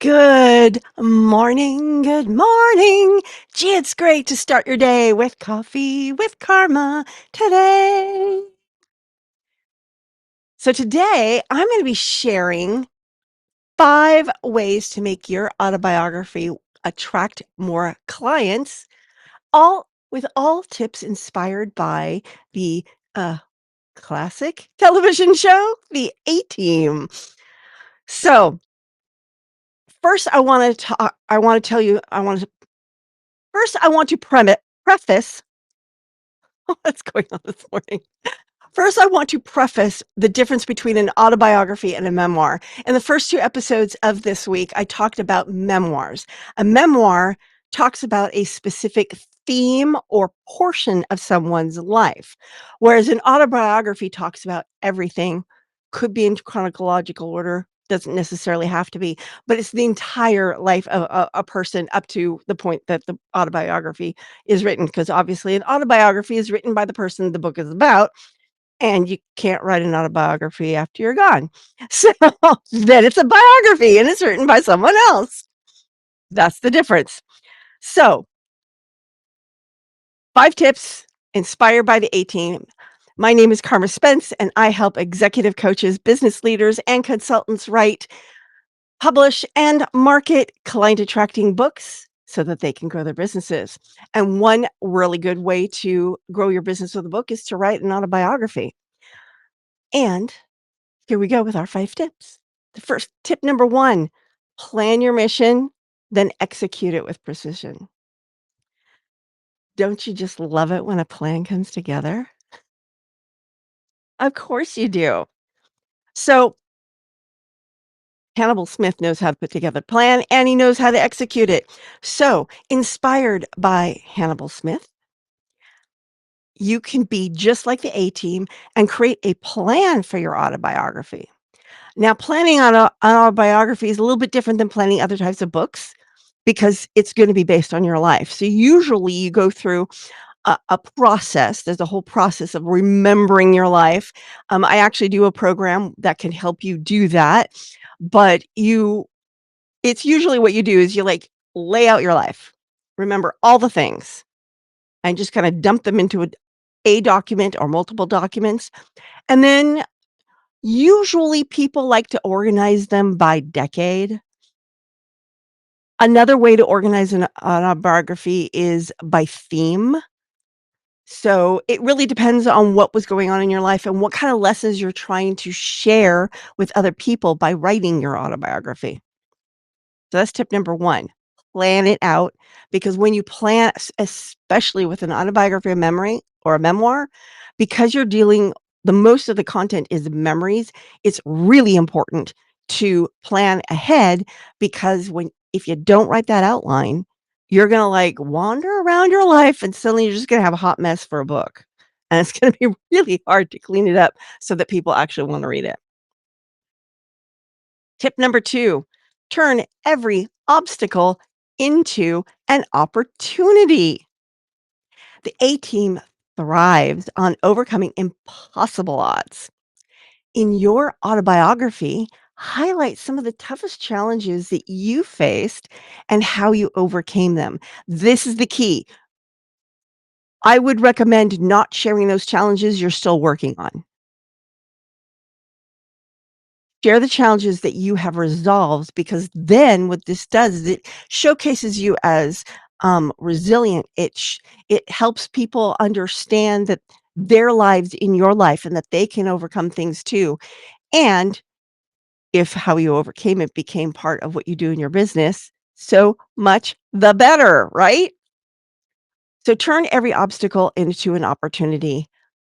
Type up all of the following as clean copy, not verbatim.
Good morning, good morning. Gee, it's great to start your day with coffee with karma today. So, today I'm going to be sharing 5 ways to make your autobiography attract more clients, all tips inspired by the uh, classic television show, The A Team. So, first, I want to tell you, I want to preface what's going on this morning. First, I want to preface the difference between an autobiography and a memoir. In the first 2 episodes of this week, I talked about memoirs. A memoir talks about a specific theme or portion of someone's life, whereas an autobiography talks about everything, could be in chronological order, doesn't necessarily have to be, but it's the entire life of a person up to the point that the autobiography is written. Because obviously an autobiography is written by the person the book is about, and you can't write an autobiography after you're gone. So, then it's a biography and it's written by someone else. That's the difference. So, 5 tips inspired by the A Team. My name is Karma Spence, and I help executive coaches, business leaders, and consultants write, publish, and market client-attracting books so that they can grow their businesses. And one really good way to grow your business with a book is to write an autobiography. And here we go with our 5 tips. The first tip number 1, plan your mission, then execute it with precision. Don't you just love it when a plan comes together? Of course you do. So, Hannibal Smith knows how to put together a plan and he knows how to execute it. So, inspired by Hannibal Smith, you can be just like the A Team and create a plan for your autobiography. Now, planning on an autobiography is a little bit different than planning other types of books because it's going to be based on your life. So, usually, you go through a process. There's a whole process of remembering your life. I actually do a program that can help you do that. But it's usually what you do is you like lay out your life, remember all the things, and just kind of dump them into a document or multiple documents. And then usually people like to organize them by decade. Another way to organize an autobiography is by theme. So it really depends on what was going on in your life and what kind of lessons you're trying to share with other people by writing your autobiography. So that's tip number 1. Plan it out, because when you plan, especially with an autobiography, a memory, or a memoir, because you're dealing the most of the content is memories, it's really important to plan ahead, because when if you don't write that outline, you're gonna, like, wander around your life and suddenly you're just gonna have a hot mess for a book, and it's gonna be really hard to clean it up so that people actually wanna read it. Tip number 2, turn every obstacle into an opportunity. The A Team thrives on overcoming impossible odds. In your autobiography, highlight some of the toughest challenges that you faced and how you overcame them. This is the key. I would recommend not sharing those challenges you're still working on. Share the challenges that you have resolved, because then what this does is it showcases you as, resilient. It helps people understand that their lives in your life and that they can overcome things too, and if how you overcame it became part of what you do in your business, so much the better, right? So turn every obstacle into an opportunity,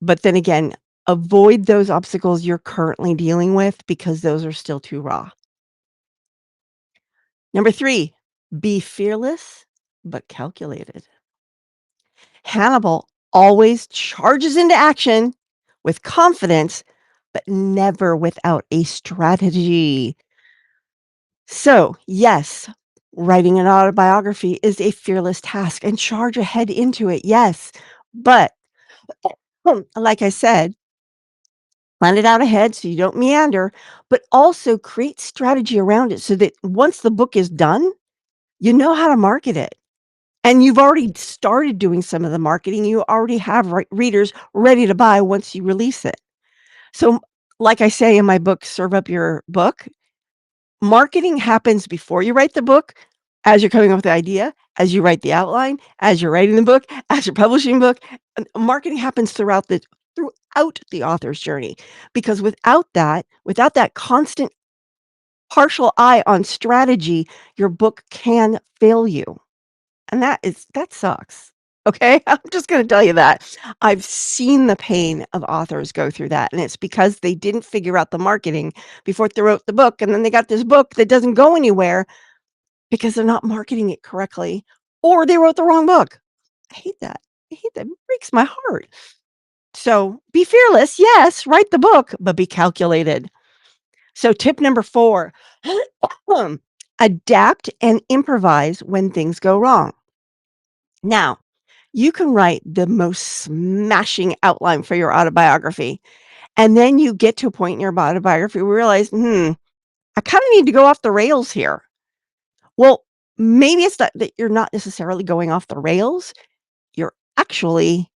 but then again, avoid those obstacles you're currently dealing with because those are still too raw. Number 3, be fearless but calculated. Hannibal always charges into action with confidence, but never without a strategy. So, yes, writing an autobiography is a fearless task and charge ahead into it. Yes. But like I said, Plan it out ahead so you don't meander, but also create strategy around it so that once the book is done, you know how to market it. And you've already started doing some of the marketing. You already have readers ready to buy once you release it. So, like I say in my book, Serve Up Your Book, marketing happens before you write the book, as you're coming up with the idea, as you write the outline, as you're writing the book, as you're publishing the book. Marketing happens throughout the author's journey, because without that constant partial eye on strategy, your book can fail you. And that sucks. Okay? I'm just gonna tell you that. I've seen the pain of authors go through that, and it's because they didn't figure out the marketing before they wrote the book, and then they got this book that doesn't go anywhere because they're not marketing it correctly, or they wrote the wrong book. I hate that. I hate that. It breaks my heart. So, be fearless, yes, write the book, but be calculated. So, tip number 4, adapt and improvise when things go wrong. Now, you can write the most smashing outline for your autobiography, and then you get to a point in your autobiography where you realize, I kind of need to go off the rails here. Well, maybe it's not that you're not necessarily going off the rails. You're actually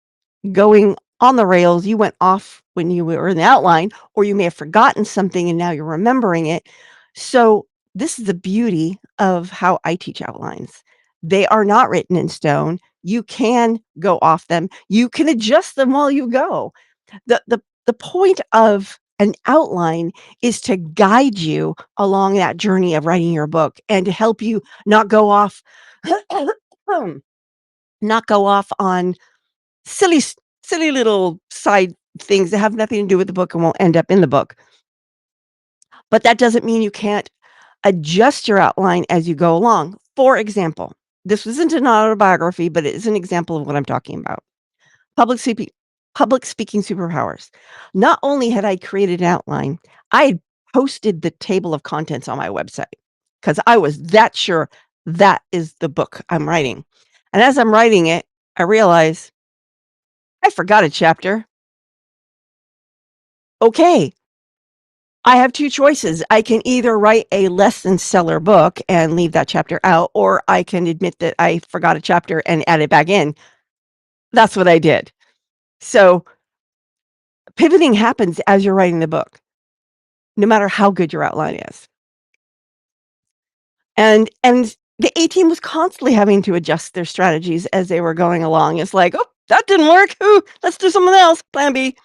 going on the rails. You went off when you were in the outline, or you may have forgotten something and now you're remembering it. So, this is the beauty of how I teach outlines. They are not written in stone. You can go off them. You can adjust them while you go. The point of an outline is to guide you along that journey of writing your book and to help you not go off not go off on silly silly little side things that have nothing to do with the book and won't end up in the book. But that doesn't mean you can't adjust your outline as you go along. For example, this isn't an autobiography, but it is an example of what I'm talking about. Public speaking public speaking superpowers. Not only had I created an outline, I had posted the table of contents on my website because I was that sure that is the book I'm writing. And as I'm writing it, I realize I forgot a chapter. Okay, I have 2 choices. I can either write a less than stellar book and leave that chapter out, or I can admit that I forgot a chapter and add it back in. That's what I did. So, pivoting happens as you're writing the book, no matter how good your outline is. And the A team was constantly having to adjust their strategies as they were going along. It's like, "Oh, that didn't work. Ooh, let's do something else. Plan B."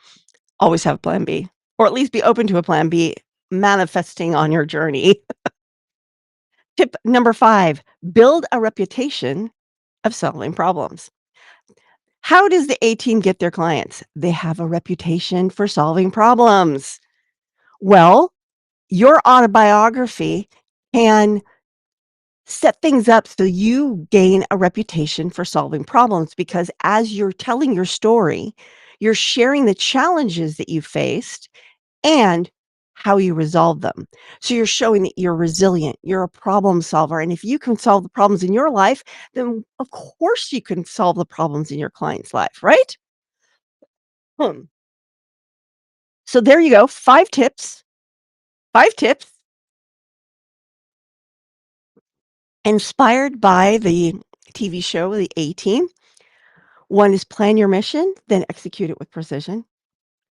Always have plan B, or at least be open to a plan B manifesting on your journey. Tip number 5, build a reputation of solving problems. How does the A team get their clients? They have a reputation for solving problems. Well, your autobiography can set things up so you gain a reputation for solving problems, because as you're telling your story, you're sharing the challenges that you faced and how you resolve them. So you're showing that you're resilient, you're a problem solver. And if you can solve the problems in your life, then of course you can solve the problems in your client's life, right? Hmm. So there you go. 5 tips, 5 tips inspired by the TV show, The A Team. One is plan your mission, then execute it with precision.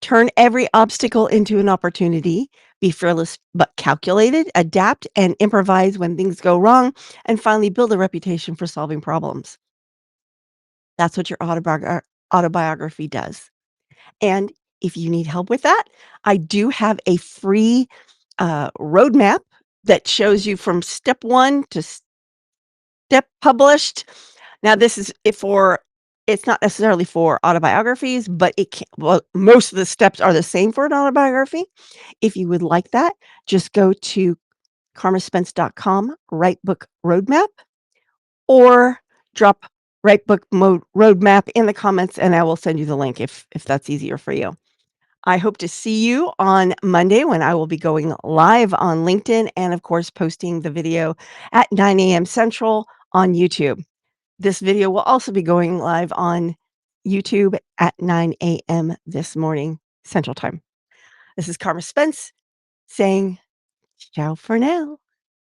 Turn every obstacle into an opportunity. Be fearless but calculated. Adapt and improvise when things go wrong. And finally, build a reputation for solving problems. That's what your autobiography does. And if you need help with that, I do have a free roadmap that shows you from step one to step published. Now, this is if for it's not necessarily for autobiographies, but it can well, most of the steps are the same for an autobiography. If you would like that, just go to karmaspence.com, Write Book Roadmap, or drop Write Book Mode Roadmap in the comments, and I will send you the link if that's easier for you. I hope to see you on Monday when I will be going live on LinkedIn and, of course, posting the video at 9 a.m. Central on YouTube. This video will also be going live on YouTube at 9 a.m. this morning, Central Time. This is Karma Spence saying ciao for now.